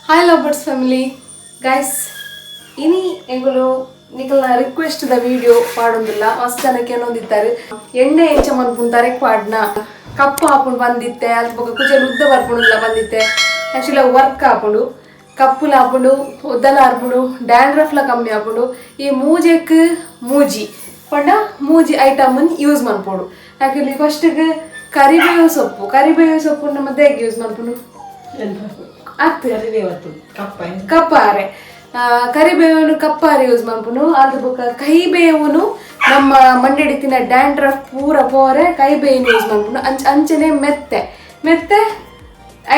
Hi Lovebirdz family, guys. Ini engulu nikla request the video paadundilla mast janake ಏನೊಂದಿದ್ದಾರೆ ಎಣ್ಣೆ ಎಂಚ ಮನ್ಪುಂತಾರೆ ಪಾಡ್ನ ಕಪ್ಪು ಹಾಕೊಂಡು ಬಂದಿತ್ತೆ ಅಲ್ಲಿ ಬೊಕ ಕುಜಲ್ ಉದ್ದ ಬರ್ಪುಂಡುಲ್ಲ ಬಂದಿತ್ತೆ ಆಕ್ಚುಲಿ ವರ್ಕ್ ಹಾಕೊಂಡು ಕಪ್ಪುಲ ಹಾಕೊಂಡು ಉದ್ದಲ ಹಾರ್ಪುಂಡು ಡ್ಯಾಂಡ್ರಫ್ಲ ಕಮ್ಮಿ ಹಾಕೊಂಡು ಈ ಮೂಜೆಕ್ ಮೂಜಿ ಪಂಡ ಮೂಜಿ ಐಟಮ್ ಯೂಸ್ ಮನ್ಪೋಡು ಯಾಕಂದ್ರೆ ಫಸ್ಟ್ ಕರಿಬೇವು ಸೊಪ್ಪು ನಮ್ಮ ಹೇಗೆ ಯೂಸ್ ಮನ್ಪುಂಡು ಕಪ್ಪಾರೆ ಕರಿಬೇವನ್ನು ಕಪ್ಪಾರೆ ಯೂಸ್ ಮಾಡ್ಕೊಂಡು ಅದ್ರ ಬುಕ್ಕ ಕೈಬೇವನ್ನು ನಮ್ಮ ಮಂಡಿಡಿತಿನ ಡ್ಯಾಂಡ್ರಫ್ ಪೂರ ಪೋರೆ ಕೈಬೇಯನ್ನು ಯೂಸ್ ಮಾಡ್ಕೊಂಡು ಅಂಚನೆ ಮೆತ್ತೆ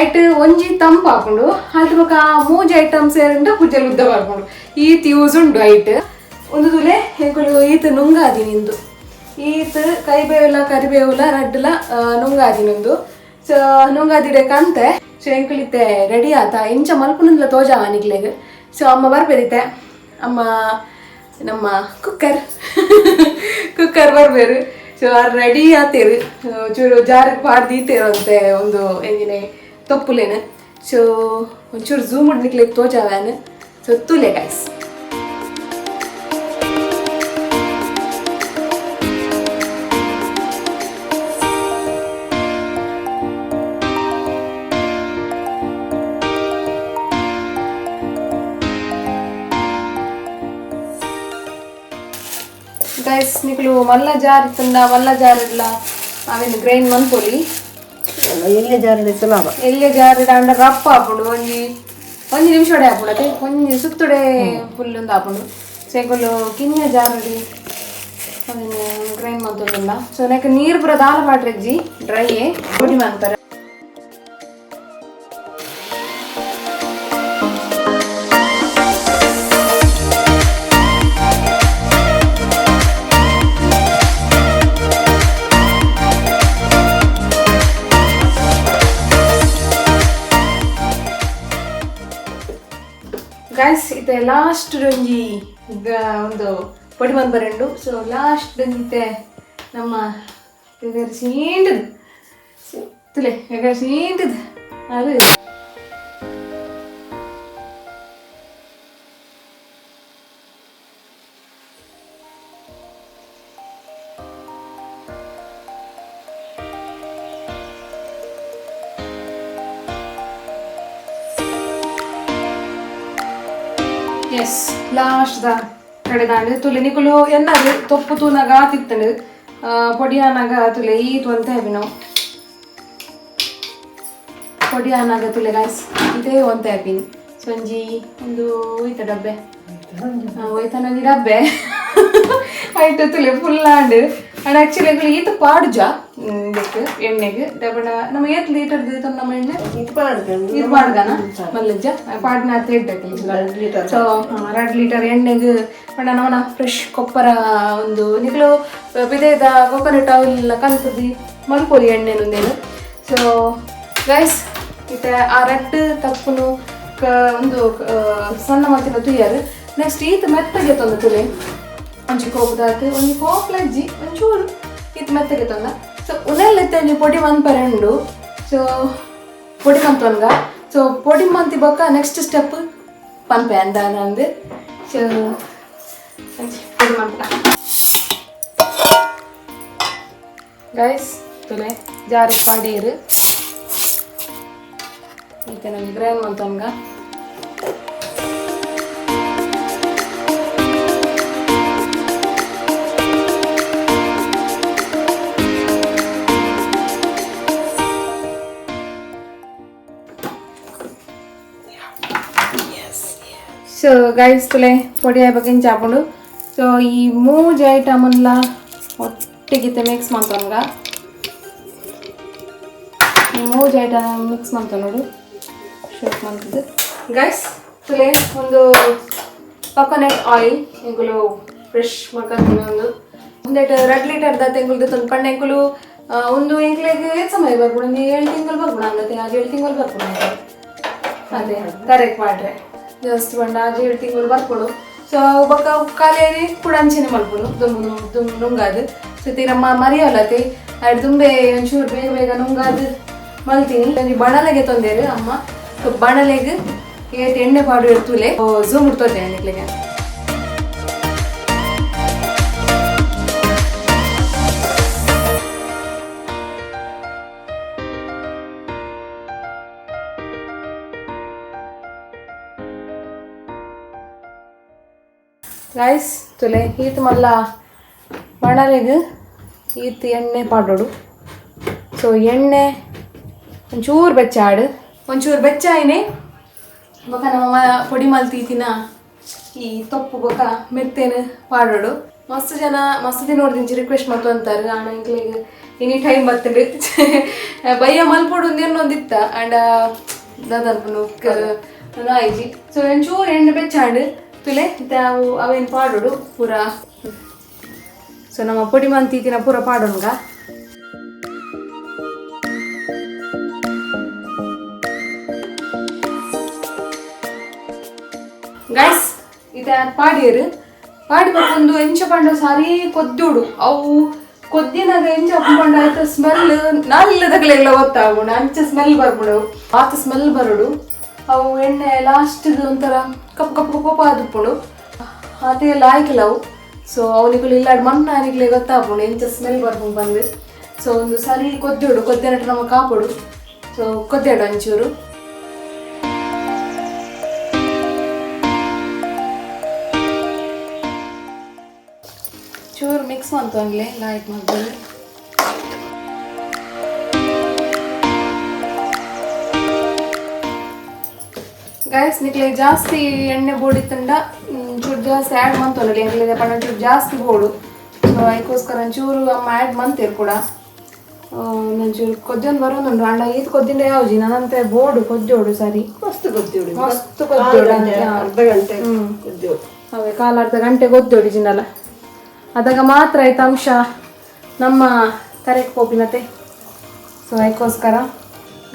ಐಟ್ ಒಂಜಿ ತಂಪು ಹಾಕೊಂಡು ಅದ್ರ ಬುಕ್ಕ ಆ ಮೂಜಿ ಐಟಮ್ಸ್ ಏರಂಡ ಕುಜ್ಜಲ್ ಉದ್ದ ಮಾಡ್ಕೊಂಡು ಈತ್ ಯೂಸ್ ಉಂಡು ಐಟ್ ಒಂದು ತುಲೆ ಹೆಂಗಳು ಈತ್ ನುಂಗಾದಿ ನಿಂದು ಈತ್ ಕೈಬೇವುಲ ಕರಿಬೇವುಲ ರಡ್ಡಲ ನುಂಗಾದಿ ನಿಂದು ಸೊ ನುಂಗಾದಿಡಕಂತೆ ಸೊ ಎಂಕುಲಿತ್ತೆ ರೆಡಿ ಆತ ಇಂಚ ಮಲ್ಪುನಿಂದ ತೋಜಾವ ನಿಗ್ಲೆಗ್ ಸೊ ಅಮ್ಮ ಬರ್ಬೇರಿತ್ತೆ ಅಮ್ಮ ನಮ್ಮ ಕುಕ್ಕರ್ ಬರ್ಬೇರು ಸೊ ರೆಡಿ ಆತೇರು ಚೂರು ಜಾರಿಗೆ ಪಾಡ್ದೀತೇರಂತೆ ಒಂದು ಎಂಜಿನೆ ತೊಪ್ಪುಲೇನು ಸೊ ಒಂಚೂರು ಝೂಮ್ ನಿಗ್ಲೆಗ್ ತೋಜಾವೇನು ಸೊ ತುಲೆ ಗೈಸ್ ಗೈಸ್ ನಿಕ್ಲು ಮಲ್ಲ ಜಾರ್ ಇತ್ತಂದ ಮಲ್ಲ ಜಾರ್ ಇಲ್ಲ ಅವೇನು ಗ್ರೈಂಡ್ ಮನ್ಪೊಲಿ ಎಲ್ಲಿ ಜಾರ್ ಅಂಡ ರಪ್ಪ ಹಾಕೊಂಡು ಒಂಜಿ ನಿಮಿಷ ಹೊಡೆ ಹಾಕೊಂಡು ಅದೇ ಒಂಜಿ ಸುತ್ತುಡೆ ಫುಲ್ ಒಂದು ಹಾಕೊಂಡು ಸೇಕಲು ಕಿನ್ಯ ಜಾರಡಿ ಅದನ್ನು ಗ್ರೈಂಡ್ ಮಾಡ್ತಲ್ಲ ಸೊ ನೆಕ್ ನೀರು ಪೂರ ದಾಲ ಪಾಟ್ರೆಜ್ಜಿ ಡ್ರೈಯೇ ಪುಡಿ ಮಾಡ್ತಾರೆ ಗೈಸ್ ಇದು ಲಾಸ್ಟ್ ಒಂಜಿ ಒಂದು ಪೊಡಿ ಮಂದ್ ಬರೆಂಡು ಸೊ ಲಾಸ್ಟ್ ಬಂದಿತ್ತೆ ನಮ್ಮ ಸೀಂಟದು ತುಲೆ ಸೀಂಟದು ಅದು ಎಸ್ ಲಾಸ್ಟ್ ದ ಕಡೆದಾಂಡು ತುಲೆ ನಿಕುಲು ಎನ್ನದು ತೊಪ್ಪು ತೂನಾಗ ಆತಿತ್ತಂಡು ಪೊಡಿಯಾನಾಗ ತುಲೆ ಈತು ಅಂತ ಹೇಳಿ ನಾವು ಪೊಡಿಯಾನಾಗ ತುಲೆ ಗಾಯ್ಸ್ ಇದೇ ಅಂತ ಹ್ಯಾಪಿನಿ ಸಂಜಿ ಒಂದು ಒಯ್ತ ಡಬ್ಬೆ ಒಯ್ತಾನೊಂದು ಡಬ್ಬೆ ಆಯ್ತು ತುಲೆ ಫುಲ್ ಆಂಡು ಅಂಡ್ ಆ್ಯಕ್ಚುಲಿ ಈತ ಪಾಡುಜ ಇದಕ್ಕೆ ಎಣ್ಣೆಗೆ ದಬ್ಬಣ ನಮ್ಮ ಏತ್ ಲೀಟರ್ದು ನಮ್ಮ ಎಣ್ಣೆ ಇದು ಪಾಡ್ಗನ ಮಲ್ಲಜ್ಜ ಪಾಡ್ನ ಅಂತ ಹೇಳ್ಬೇಕು ಸೊ 2 ಲೀಟರ್ ಎಣ್ಣೆಗೆ ಬಣ್ಣ ನವನ ಫ್ರೆಶ್ ಕೊಪ್ಪರ ಒಂದು ನಿಕ್ಲು ಬಿದೆದ ಕೊಕೊನಟ್ ಆಯಿಲ್ ಕಲ್ತದಿ ಮಲ್ಪೊಲಿ ಎಣ್ಣೆನೊಂದೇನು ಸೊ ಗೈಸ್ ಇತ್ತೆ ಆ ರೆಡ್ ತಪ್ಪುನು ಒಂದು ಸಣ್ಣ ಮಾತಿನ ತುಯ್ಯಾರು ನೆಕ್ಸ್ಟ್ ಈತ ಮೆತ್ತಗೆ ತಂದು ತುಲೆ ಒಂಚಿ ಕೋಪದಾತು ಒಂಜಿ ಕೋಪ್ಲಜ್ಜಿ ಒಂಚೂರು ಇದು ಮೆತ್ತಗೆ ತಂದ ಸೊ ಉನೆಲ್ಲತ್ತೆ ನೀವು ಪೊಡಿ ಮನ್ಪರೆಂಡು ಸೊ ಪೊಡಿ ಮಂತೊನ್ಗ ಸೊ ಪೊಡಿ ಮಂತಿ ಬೊಕ್ಕ ನೆಕ್ಸ್ಟ್ ಸ್ಟೆಪ್ ಪನ್ಪೆ ಅಂದ ನಂದು ಸೊ ಪೊಡಿ ಮಂತ ಗೈಸ್ ತುಲೆ ಜಾರಿ ಪಾಡೀರು ಈಗ ನಮ್ಗೆ ಗ್ರೈಂಡ್ ಮಂತೊನ್ಗ ಸೊ ಗೈಸ್ ತುಲೆ ಪೊಡಿ ಆಯ್ಬೇಕಿಂಚ ಹಾಕೊಂಡು ಸೊ ಈ ಮೂಜ್ ಐಟಮನ್ಲ ಒಟ್ಟಿಗಿತ್ತೆ ಮಿಕ್ಸ್ ಮಾಡ್ತವನ್ಗ ಈ ಮೂಜ್ ಐಟಮ್ ಮಿಕ್ಸ್ ಮಾಡ್ತಾವ ನೋಡು ಶೇಪ್ ಮಾಡ್ತದೆ ಗೈಸ್ ತುಲೆ ಒಂದು ಕೊಕೊನಟ್ ಆಯಿಲ್ ಎಂಗುಲು ಫ್ರೆಶ್ ಮಾಡ್ಕೊಂತೀನಿ ಒಂದೆಟ್ 2 ಲೀಟರ್ದ ತೆಂಗುಲ್ದು ತಂದು ಪಂಡ ಎಂಗುಲು ಒಂದು ಎಂಕ್ಲೆಗೆ ಸಮಯ ಬರ್ಬಿಡು ಒಂದು 7 ತಿಂಗಳು ಬರ್ಬಿಡ ಅನ್ನತ್ತೆ ಅದು 7 ತಿಂಗಳು ಬರ್ಬಿಡ ಅದೇ ಕರೆಕ್ಟ್ ಮಾಡ್ರೆ ಜಸ್ಟ್ ಬಂಡ 7 ತಿಂಗಳು ಬರ್ಕೊಡು ಸೊ ಬೊಕ್ಕ ಖಾಲಿಯಾಗಿ ಕೂಡ ಅಂಚೆನೆ ಮಲ್ಪುಡು ದುಮ್ ನುಂಗಾದು ಸೊ ತೀರ ಮರಿಯಲ್ಲತಿ ಅದು ದುಂಬೆ ಒಂಚೂರು ಬೇಗ ನುಂಗಾದು ಮಲ್ತೀನಿ ಬಣಲೆಗೆ ತಂದೇರು ಅಮ್ಮ ಸೊ ಬಣಲೆಗೆ ಏತ್ ಎಣ್ಣೆ ಪಾಡು ಇರ್ತುಲೆ ಝೂಮ್ ಇಡ್ತೋತೆ ನಿಕ್ಲಿಗೆ ಗೈಸ್ ತುಲೆ ಈತ್ ಮಲ್ಲ ಬಣಲೆಗ್ ಈತ್ ಎಣ್ಣೆ ಪಾಡೋಡು ಸೊ ಎಣ್ಣೆ ಒಂಚೂರು ಬೆಚ್ಚಾಡು ಒಂಚೂರು ಬೆಚ್ಚಾಯಿನೇ ಬೊಕ ನಮ್ಮ ಪೊಡಿ ಮಲ್ತೀತಿನ ಈ ತೊಪ್ಪು ಬೊಕ ಮೆತ್ತೇನು ಪಾಡೋಡು ಮಸ್ತ್ ದಿನ ನೋಡ್ದಿಂಚಿ ರಿಕ್ವೆಸ್ಟ್ ಮತ್ತು ಅಂತಾರೆ ನಾನು ಇಂಕ್ಲಿಗೆ ಎನಿ ಟೈಮ್ ಬರ್ತೇನೆ ಬಯ್ಯ ಮಲ್ಪೊಡು ಒಂದಿತ್ತ ಆ್ಯಂಡ್ ದಾದನ್ಪನು ಆಯ್ಜಿ ಸೊ ಒಂಚೂರು ಎಣ್ಣೆ ಬೆಚ್ಚಾಡು ತುಲೆ ಅವೇನು ಪಾಡೋಡು ಪೂರ ಸೊ ನಮ್ಮ ಪೊಡಿ ಮಂತೀತಿನ ಪೂರ ಪಾಡೋನ್ಗ ಗೈಸ್ ಇದ ಪಾಡಿಯರು ಪಾಡಿ ಒಂದು ಎಂಚ ಪಂಡ ಸಾರಿ ಕೊದ್ದೋಡು ಅವು ಕೊದ್ದಿನಾಗ ಎಂಚ ಪಂಡ ಆಯ್ತು ಸ್ಮೆಲ್ ನಲ್ಲದಗಳೆಲ್ಲ ಗೊತ್ತಾಗೋಣ ಅಂಚ ಸ್ಮೆಲ್ ಬರ್ಬಿಡು ಆತ ಸ್ಮೆಲ್ ಬರೋಡು ಅವು ಎಣ್ಣೆ ಲಾಸ್ಟ್ ಒಂಥರ ಕಪ್ಪು ಕಪ್ಪು ಕೋಪ ಆದುಪ್ಪುಡು ಅದೇ ಲಾಯ್ಕಿಲ್ಲ ಅವು ಸೊ ಅವನಿಗಳು ಇಲ್ಲಾಡ್ ಮಣ್ಣು ಅವನಿಗೆ ಗೊತ್ತಾಗ್ಬೋದು ಎಂಚ ಸ್ಮೆಲ್ ಬರ್ಕೊಂಡು ಬಂದು ಸೊ ಒಂದು ಸಾರಿ ಕೊದ್ದೋಡು ಕೊದ್ದೆನಟ ನಮ್ಮ ಕಾಪೋಡು ಸೊ ಕೊದ್ದಾಡು ಒಂಚೂರು ಚೂರು ಮಿಕ್ಸ್ ಮಾಡ್ಕೊಂಡ್ಲೆ ಲಾಯ್ಕ್ ಮಾಡ್ಬೋದು ಗೈಸ್ ನಿಕ್ಲೆ ಜಾಸ್ತಿ ಎಣ್ಣೆ ಬೋಡಿತ್ತಂಡ ಚೂರು ಜಾಸ್ತಿ ಆ್ಯಡ್ ಮಾಡ್ತಲ್ಲ ಎಂಕ್ಲಿಗೆ ಪಣ ಚೂರು ಜಾಸ್ತಿ ಬೋಡು ಸೊ ಅದಕ್ಕೋಸ್ಕರ ಒಂಚೂರು ಅಮ್ಮ ಆ್ಯಡ್ ಮಾಡ್ತೀರಿ ಕೂಡ ಒಂಚೂರು ಕೊದ್ದೊಂದು ಬರೋದುಂಡು ಅಂಡ ಇದು ಕೊದ್ದಿಂದ ಯಾವ್ದು ನನ್ನಂತೆ ಬೋಡು ಕೊದ್ದೋಡು ಸರಿ ಮಸ್ತ್ ಕೊದ್ದೋಡು ಅರ್ಧ ಗಂಟೆ ಅವೇ ಕಾಲಾರ್ಧ ಗಂಟೆ ಕೊದ್ದೋಡು ಜಿನಲ್ಲ ಅದಾಗ ಮಾತ್ರ ಆಯ್ತು ಅಂಶ ನಮ್ಮ ಕರೆಕ್ಟ್ ಪೋಪಿನತೆ ಸೊ ಅದಕ್ಕೋಸ್ಕರ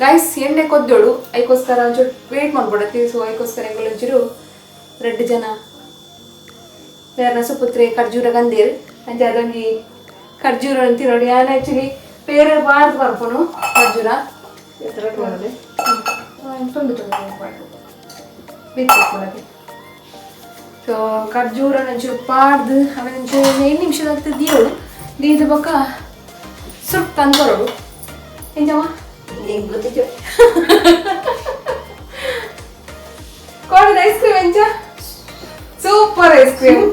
ಗೈಸ್ ಎಣ್ಣೆ ಕೊದ್ದೋಡು ಅದಕ್ಕೋಸ್ಕರ ಒಂಚೂರು ವೇಟ್ ಮಾಡ್ಬಿಡತ್ತಿ ಸೊ ಅದಕ್ಕೋಸ್ಕರ ಒಂಚೂರು ರೆಡ್ ಜನ ಬೇರೆ ಸುಪುತ್ರಿ ಖರ್ಜೂರ ಗಂಧೀರ್ ಅಂಚೆ ಅದೊಂದು ಖರ್ಜೂರ ಅಂತೀವಿ ನೋಡಿ ನಾನು ಆ್ಯಕ್ಚುಲಿ ಬೇರೆ ಬಾರ್ದು ಬರ್ಪನು ಖರ್ಜೂರ ಬಿತ್ತು ಸೊ ಖರ್ಜೂರ ಒಂಚೂರು ಪಾಡ್ದು ಆಮೇಲೆ ಒಂಚೂರು 5 ನಿಮಿಷದ ಆಗ್ತದೆಯೋಳು ದೀದ ಬೊಕ್ಕ ಸುಟ್ಟು ತಂದ್ಕೊರೋಡು ಎಂಜಮ್ಮ ಕೊಡದ ಐಸ್ ಕ್ರೀಮ್ ಎಂಚ super ice cream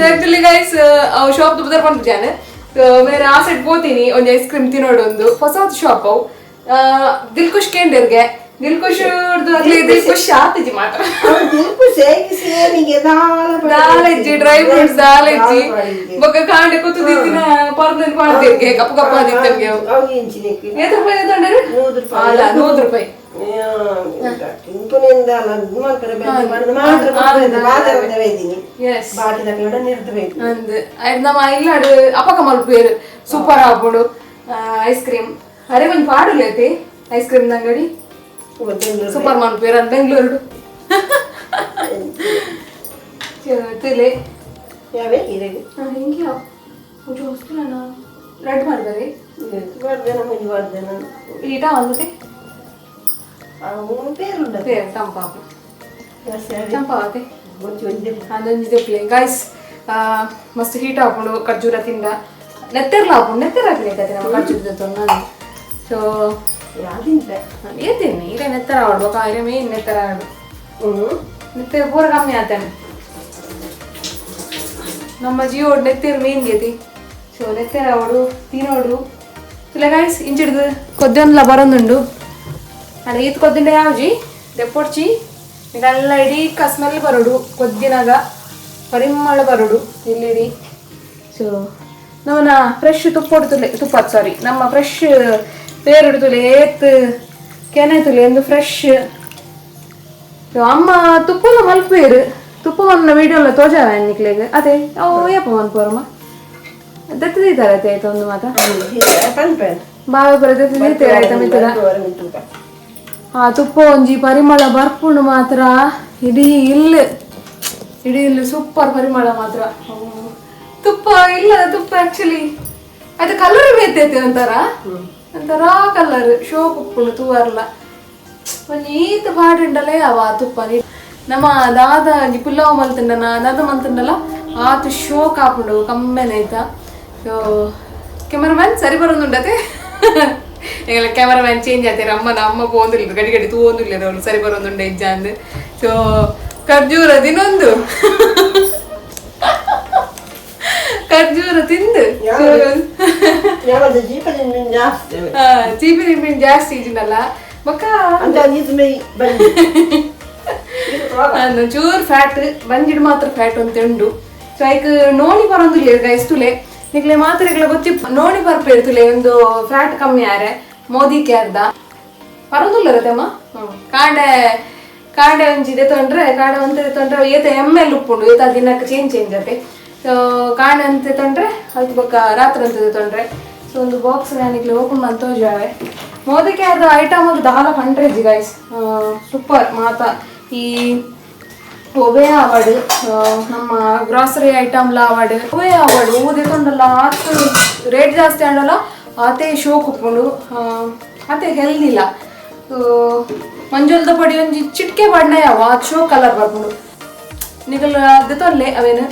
actually guys ಅವು ಶಾಪ್ ಬದರ್ ಬಂದಿದ್ದಾನೆ ಬೇರೆ ಆ ಸೈಡ್ ಹೋಗ್ತೀನಿ ಒಂದು ಐಸ್ ಕ್ರೀಮ್ ತಿನ್ನೋಡು ಒಂದು ಹೊಸ ಶಾಪ್ ಅವು ದಿಲ್ಖುಷ್ ಕೇಂದ್ರಗೆ ದಿಲ್ಖುಷ್ ದಿಲ್ಖುಷ್ ಆತಿಜಿ ಮಾತ್ರ ದಾಲೆಜ್ಜಿ ಡ್ರೈ ಫ್ರೂಟ್ಸ್ ದಾಲೆಜ್ಜಿ ಬೊಕ್ಕ ಕಾಂಡೆ ಕೂತು ದಿನ ಪರ್ದನ್ ಪಾಡ್ದಿರ್ಗೆ ಕಪ್ಪು ಕಪ್ಪು ಆದಿತ್ತಂಗೆ ಎಷ್ಟು ರೂಪಾಯಿ ತಗೊಂಡ್ರಿ 100 ರೂಪಾಯಿ ನಮ್ಮ ಇಲ್ಲಾಡು ಅಪಕ ಮಲ್ಪೇರು ಸೂಪರ್ ಆಗ್ಬೋಡು ಐಸ್ ಕ್ರೀಮ್ ಅರೆ ಒಂದು ಪಾಡುಲೈತಿ ಐಸ್ ಕ್ರೀಮ್ ಅಂಗಡಿ ಸೂಪರ್ ಮಲ್ಪೇರು ಅಂತ ಬೆಂಗಳೂರು ತಿಳಿ ಯಾವೇ ಹೀರೆಗೆ ಹಿಂಗೆ ಯಾವ ರೆಡ್ ಮಾಡ್ಬಾರಿ ಈಟ ಅಂದ್ಬಿಟ್ಟು పేరు టంపాకు చంపావతి ಅದೊಂದಿದೆ ಪ್ಲೇ ಗೈಸ್ ಮಸ್ತ್ ಹೀಟ್ ಹಾಕೊಂಡು ಖರ್ಜೂರ ತಿಂದ ನೆತ್ತೆರ್ಲ ಹಾಕೊಂಡು ನೆತ್ತೆರ ಹಾಕ್ಲಿಕ್ಕೆ ನಮ್ಮ ಖರ್ಜೂರದ ತೊಂದು ಸೊ ಏತೀನಿ ಈಗ ನೆತ್ತರ ಆಡ್ಬೇಕು ಆದ್ರೆ ಮೇನ್ ನೆತ್ತರ ಆಡು ನೆತ್ತೆರ ಪೂರ ಕಮ್ಮಿ ಆತೇನೆ ನಮ್ಮ ಜಿಯೋ ನೆತ್ತೆರು ಮೇನ್ ಗೇತಿ ಸೊ ನೆತ್ತೆರ ಆಡು ತಿನ್ನೋಡು ಇಲ್ಲ ಗೈಸ್ ಇಂಚಿಡ್ದು ಕೊದ್ದೊಂದ್ಲ ಬರೋದುಂಡು ಅಲ್ಲ ಈತ್ ಕೊದ್ದಿಂದ ಯಾವ್ಜಿ ದೆಪ್ಪೊಡ್ಚಿ ಇದೆಲ್ಲ ಇಡೀ ಸ್ಮೆಲ್ ಬರೋಡು ಕೊದ್ದಿನಾಗ ಪರಿಮಳ ಬರೋಡು ಇಲ್ಲಿಡಿ ಸೊ ನಾವನ್ನ ಫ್ರೆಶ್ ತುಪ್ಪ ಸಾರಿ ನಮ್ಮ ಫ್ರೆಶ್ ಪೇರು ತುಲೆ ಏತ್ ಕೆನೆ ತುಲೆ ಒಂದು ಫ್ರೆಶ್ ಅಮ್ಮ ತುಪ್ಪನ ಮಲ್ಪೇರು ತುಪ್ಪವನ್ನ ವಿಡಿಯೋಲ್ಲ ತೋಜಾವ ನಿಕ್ಲೆಗೆ ಅದೇ ಅವು ಯಪ್ಪ ಮನ್ಪೋರಮ್ಮ ದತ್ತಿದ್ದಾರೆ ಆಯ್ತಾ ಒಂದು ಮಾತ ಬಾವ ಬರ ದತ್ತಿದ್ದೀರ ಆಯ್ತಾ ಮಿತ್ತದ ಆ ತುಪ್ಪ ಒಂಜಿ ಪರಿಮಳ ಬರ್ಪುಂಡು ಮಾತ್ರ ಇಡೀ ಇಲ್ಲಿ ಸೂಪರ್ ಪರಿಮಳ ಮಾತ್ರ ತುಪ್ಪ ಇಲ್ಲದ ತುಪ್ಪ ಆಕ್ಚುಲಿ ಅದು ಕಲರ್ ಬೇತೈತೆ ಒಂಥರ ಕಲರ್ ಶೋ ಉಪ್ಪುಂಡು ತೂವರ್ಲ ಒಂದು ಈತ ಪಾಡುಂಡಲೇ ಅವ ತುಪ್ಪನಿ ನಮ್ಮ ದಾದ ಒಂಜಿ ಪುಲಾವ್ ಮಲ್ತಿಂಡನ ದಾದ ಮಲ್ತಿಂಡಲ್ಲ ಆತು ಶೋಕ್ ಹಾಕೊಂಡು ಕಮ್ಮೆನೆ ಆಯ್ತಾ ಕ್ಯಾಮರಾಮ್ಯಾನ್ ಸರಿ ಬರೋದುಂಡತೆ ಎಂಗಲ ಕ್ಯಾಮರಾಮ್ಯಾನ್ ಚೇಂಜ್ ಆಯ್ತಾರೆ ಅಮ್ಮ ಪೋಂದಿಲ್ಲ ಗಡಿ ಗಡಿ ತೂಂದಿಲ್ಲ ಅವಳು ಸರಿ ಬರೋದುಂಡ ಇಜ್ಜ ಅಂದು ಸೊ ಖರ್ಜೂರ ದಿನೊಂದು ಖರ್ಜೂರ ತಿಂದು ಚೀಪಿ ನಿಂಬಿನ ಜಾಸ್ತಿ ಇದ್ದೀನಲ್ಲ ಬೊಕ್ಕ ಚೂರ್ ಫ್ಯಾಟ್ ಬಂಜಿಡ್ ಮಾತ್ರ ಫ್ಯಾಟ್ ಅಂತ ಉಂಡು ಸೊ ಐಕ್ ನೋಣಿ ಬರೋದಿಲ್ಲ ಗೈಸ್ ತುಲೆ ನಿಕ್ಲೆ ಮಾತ್ರೆಗಳ ಗೊತ್ತಿ ನೋಣಿ ಬರ್ಪೇರು ತುಲೆ ಒಂದು ಫ್ಯಾಟ್ ಕಮ್ಮಿ ಆರೆ ಮೋದಿ ಕ್ಯಾರ್ದ ಬರೋದಿಲ್ಲ ರತಮ್ಮ ಕಾಂಡೆ ಒಂಜಿದೆ ತೊಂದ್ರೆ ಕಾಂಡೆ ಒಂತ ತೊಂದ್ರೆ ಏತ ಎಮ್ಮೆಲ್ ಉಪ್ಪುಂಡು ಏತ ದಿನಕ್ಕೆ ಚೇಂಜ್ ಆತೆ ಸೊ ಕಾಂಡೆ ಅಂತ ತೊಂದ್ರೆ ಅದು ಬೊಕ್ಕ ರಾತ್ರಿ ಅಂತ ತೊಂದ್ರೆ ಸೊ ಒಂದು ಬಾಕ್ಸ್ ನಾನಿಗ್ಲಿ ಓಪನ್ ಮಾಡಿ ತೋಜಾವೆ ಮೋದಕ್ಕೆ ಅದು ಐಟಮ್ ದಾಲ ಕಂಡ್ರೇಜಿ ಗೈಸ್ ಸೂಪರ್ ಮಾತಾ ಈ ಒವೆ ಆವಾಡು ನಮ್ಮ ಗ್ರಾಸರಿ ಐಟಮ್ಲ ಆವಾಡು ಒವೆ ಆವಾಡು ಊದೆ ತೊಂಡಲ್ಲ ಆತು ರೇಟ್ ಜಾಸ್ತಿ ಆಡಲ್ಲ ಆತೆ ಶೋಕ್ ಉಪ್ಪುಂಡು ಆತೆ ಹೆಲ್ದಿ ಇಲ್ಲ ಮಂಜುಲ್ದ ಪಡಿ ಒಂಜಿ ಚಿಟ್ಕೆ ಬಣ್ಣ ಯಾವ ಅದು ಶೋ ಕಲರ್ ಬರ್ಕೊಂಡು ನಿಗಲ್ ಅದು ತೊನ್ಲೆ ಅವೇನು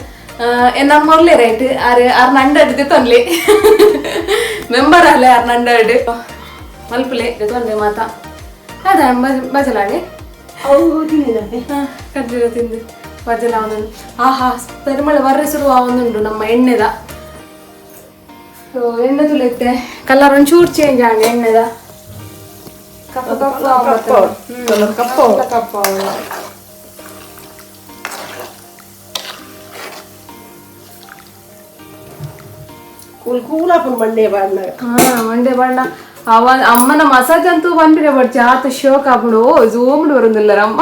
ನಮ್ಮ ಒಳ್ಳೆ ರೈಟ್ ಅರ್ನಂಡಡ್ ತೊನ್ಲೆ ಮೆಂಬರ್ ಅಲ್ಲೇ ಅರ್ನಂಡಡ್ ಮಲ್ಪಲೆ ತೊಂದ್ರೆ ಮಾತಾ ಅದ ಬಜಲಾಡೆ ಖರ್ಜೂರ ತಿಂದು ಬಜಲ ಅವನೊಂದು ಆಹಾ ಪರಿಮಳ ಬರ್ರೆ ಶುರು ಅವನುಂಡು ನಮ್ಮ ಎಣ್ಣೆದ ಸೊ ಎಣ್ಣೆ ತುಳಿಯುತ್ತೆ ಕಲರ್ ಒಂಚೂರು ಚೇಂಜ್ ಆಗಿ ಎಣ್ಣೆದ ಕಪ್ಪು ಮಂಡೆ ಬಣ್ಣ ಅವ ಅಮ್ಮನ ಮಸಾಜ್ ಅಂತೂ ಬಂದ್ಬಿಡೆ ಬಡ್ಚಿ ಆತ ಶೋಕ್ ಆಗ್ಬಿಡು ಝೂಮ್ಡ್ ಬರೋದಿಲ್ಲ ಅಮ್ಮ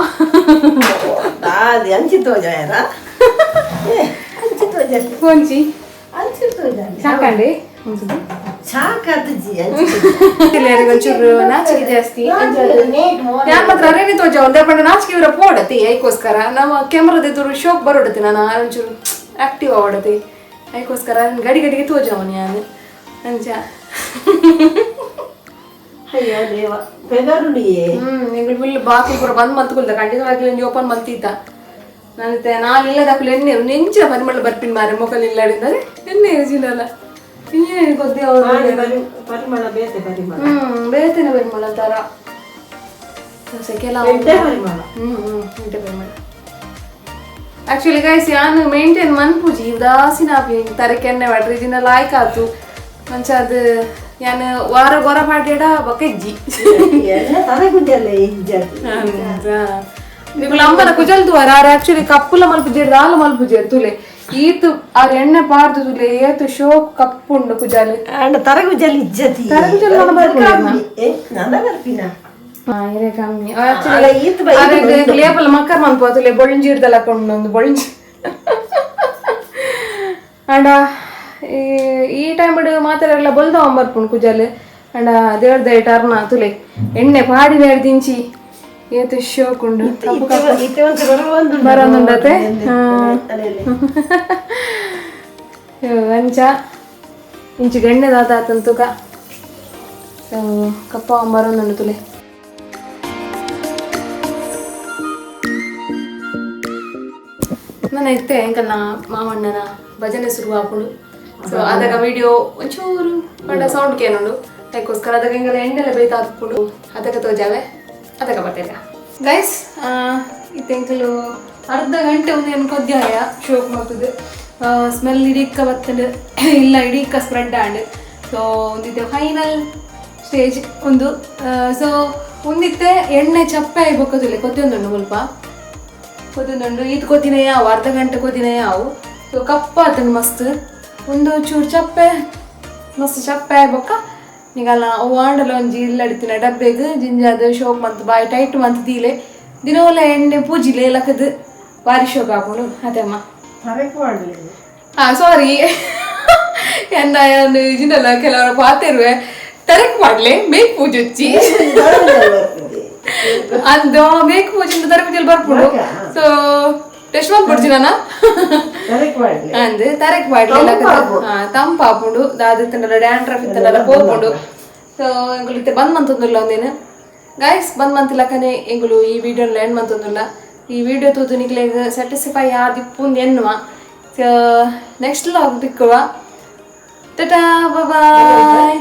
ಕೊಂಚಿ ಸಾಕಂಡಿ ಒಂಚೂರು ನಾಚಿಕೆ ಜಾಸ್ತಿ ಯಾರ ಮಾತ್ರ ಅರೇನೆ ತೋಜ ಒಂದೇ ಪಂಡ ನಾಚಿಕೆ ಇವರ ಪೋಡತಿ ಐಕೋಸ್ಕರ ನಮ್ಮ ಕ್ಯಾಮ್ರಾದ ಎದುರು ಶೋಕ್ ಬರೋಡತಿ ನಾನು ಒಂಚೂರು ಆಕ್ಟಿವ್ ಆವಡತಿ ಐಕೋಸ್ಕರ ಗಡಿ ಗಡಿಗೆ ತೋಜವನು ನಾನು ಅಂಚ ಫುಲ್ ಬಾಕಿ ಪೂರ ಬಂದ್ ಮಲ್ತುಕೊಳ್ದ ಕಂಟಿನ್ಯೂ ಓಪನ್ ಮಲ್ತೀತ ನಾನು ಇಲ್ಲದಾಕಲು ಎಣ್ಣೆ ನೆಂಚಿನ ಪರಿಮಳ ಬರ್ಪಿನ್ ಮಾರೆ ಮೊಕಲ್ ಇಲ್ಲಾಡಿದ್ದಾರೆ ಎಣ್ಣೆ ಯೂಸಿನಲ್ಲ ಇನ್ನೇನು ಗೊತ್ತೇ ಪರಿಮಳ ಬೇತೆ ಪರಿಮಳ ಬೇತೇನೆ ಪರಿಮಳ ತರ ಆಕ್ಚುಲಿ ಗೈಸ್ ಯಾನು ಮೇಂಟೈನ್ ಮನ್ಪುಜಿ ಉದಾಸೀನ ತರಕ್ಕೆ ಎಣ್ಣೆ ಮಾಡ್ರಿ ಇದನ್ನ ಲಾಯ್ಕ್ ಆತು ಮಂಚ ಅದು ಯಾನು ವಾರ ಗೊರ ಪಾಡ್ಯಡ ಬಕೆಜ್ಜಿ ನೀವು ಅಮ್ಮನ ಕುಜಲ್ ತುವಾರ ಆಕ್ಚುಲಿ ಕಪ್ಪುಲ ಮಲ್ಪುಜೇರು ದಾಲ ಮಲ್ಪುಜೇರು ತುಲೆ ಈತು ಆ ಎಣ್ಣೆ ಪಾರ್ದು ತುಲೆ ಏತು ಶೋ ಕಪ್ಪುಂಡು ಕುಜಾಲಿ ತರಗುಜಲ್ ಇಜ್ಜತಿ ಕಮ್ಮಿ ಲೇಬಲ್ ಮಕ್ಕರ್ ಮನ್ಪೋತುಲೆ ಬೊಳ್ಂಜಿಡ್ದಲ್ಲ ಕೊಂಡೊಂದು ಬೊಳ್ಂಜಿ ಅಂಡ ಈ ಟೈಮ್ ಮಾತ್ರ ಎಲ್ಲ ಬಲ್ದವ ಬರ್ಪುಂಡು ಕುಜಾಲು ಅಂಡ ದೇವ್ರದ ಟರ್ನ ತುಲೆ ಎಣ್ಣೆ ಪಾಡಿ ದಿಂಚಿ ಏತು ಶೋಕುಂಡು ಬರೋದುಂಡತೆ ಅಂಚ ಇಂಚು ಎಣ್ಣೆ ದಾತಾತಂತುಕ ಕಪ್ಪ ಬರೋದುಂಡು ತುಲೆ ನಾನು ಇತ್ತೆ ಎಂಕಲ್ನ ಮಾವಣ್ಣನ ಭಜನೆ ಶುರು ಹಾಕೊಂಡು ಸೊ ಅದಾಗ ವಿಡಿಯೋ ಒಂಚೂರು ಬಡ ಸೌಂಡ್ ಕೇನುಂಡು ಅದಕ್ಕೋಸ್ಕರ ಅದಾಗ ಹಿಂಗೆಲ್ಲ ಎಣ್ಣೆಲ್ಲ ಬೇಯ್ತಾ ಹಾಕ್ಕೊಂಡು ಅದಕ್ಕೆ ತೋಜಾವೆ ಅದಕ್ಕೆ ಬರ್ತೈತೆ ಗೈಸ್ ಇತ್ತೆಂಕಲು ಅರ್ಧ ಗಂಟೆ ಒಂದು ಏನು ಕೊದ್ಯಾಯ ಶೋಕ್ ಮಾಡ್ತದೆ ಸ್ಮೆಲ್ ಇಡೀಕ್ಕ ಬರ್ತದೆ ಇಲ್ಲ ಇಡೀಕ್ಕ ಸ್ಪ್ರೆಡ್ ಆಂಡ್ ಸೊ ಒಂದಿತ್ತೆ ಫೈನಲ್ ಸ್ಟೇಜ್ ಒಂದು ಸೊ ಒಂದಿತ್ತೆ ಎಣ್ಣೆ ಚಪ್ಪೆ ಆಯ್ಬೇಕದಿಲ್ಲ ಕೊದ್ದೊಂದುಂಡು ಸ್ವಲ್ಪ ಕೊದ್ದೊಂದುಂಡು ಇದು ಕೊದ್ದಿನ ಯಾವ ಅರ್ಧ ಗಂಟೆ ಕೊದ್ದಿನ ಯಾವು ಸೊ ಕಪ್ಪ ಆತಂಡು ಮಸ್ತ್ ಒಂದು ಚೂರು ಚಪ್ಪೆ ಮಸ್ತ್ ಚಪ್ಪೆ ಆಗ್ಬೇಕ ಈಗಲ್ಲ ಅವು ಆಂಡಲ ಒಂಜಿ ಇಲ್ಲಡಿತಿನ ಡಬ್ಬೆಗೆ ಜಿಂಜಾದ ಶೋಕ್ ಮಂತ್ ಬಾಯಿ ಟೈಟ್ ಮಂತ್ ದೀಲೆ ದಿನವಲ್ಲ ಎಣ್ಣೆ ಪೂಜಿಲೆ ಲಕ್ಕದು ಭಾರಿ ಶೋಕ್ ಹಾಕೊಂಡು ಅದೇಮ್ಮ ಸಾರಿ ಎಂದ ಇಜಿನಲ್ಲ ಕೆಲವರು ಪಾತಿರುವೆ ತರಕ್ ಮಾಡ್ಲೆ ಬೇಕ್ ಪೂಜೆ ಹಚ್ಚಿ ಅಂದ ಬೇಕ್ ಪೂಜೆಯಿಂದ ತರಕ್ ಪೂಜೆಲಿ ಬರ್ಕೊಂಡು ಸೊ ಟೆಸ್ಟ್ ಮಾಡ್ಕೊಡ್ತೀನಿ ನಾನು ಅಂದ್ ತರಕ್ ಮಾಡ್ಲಿ ತಂಪಾಪುಂಡು ದಾದ ಡ್ಯಾನ್ ಟ್ರಾಫಿಕ್ ತನ್ನೆಲ್ಲ ಹೋಗ್ಕೊಂಡು ಸೊ ಬಂದ್ ಮಂತಂದಿಲ್ಲ ಒಂದೇನು ಗೈಸ್ ಬಂದ್ ಮಂತಿಲಕನೆ ಎಂಗುಲು ಈ ವಿಡಿಯೋ ಲ್ಯಾಂಡ್ ಮಂತೊಂದುಲ್ಲ ಈ ವಿಡಿಯೋ ತೂದು ನಿಕ್ಲೆಗ್ ಸ್ಯಾಟಿಸ್ಫೈ ಆದಿಪ್ಪುಂದು ಎನ್ನುವ ನೆಕ್ಸ್ಟ್ ಲಾಗ್ ದಿಕ್ಕುವ ಟಾಟಾ ಬಾಯ್.